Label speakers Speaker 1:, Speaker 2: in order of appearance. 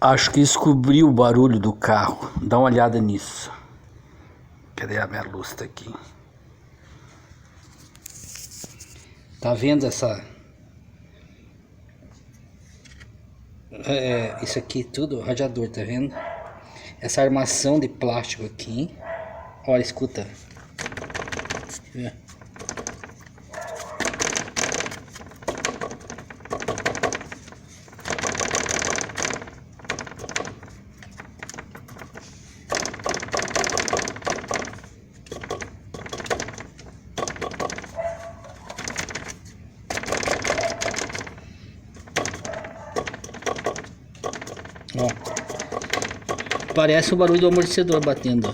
Speaker 1: Acho que descobri o barulho do carro. Dá uma olhada nisso. Cadê a minha luz? Tá aqui. Tá vendo essa... isso aqui tudo, radiador, tá vendo? Essa armação de plástico aqui. Olha, escuta. Ó, parece o barulho do amortecedor batendo.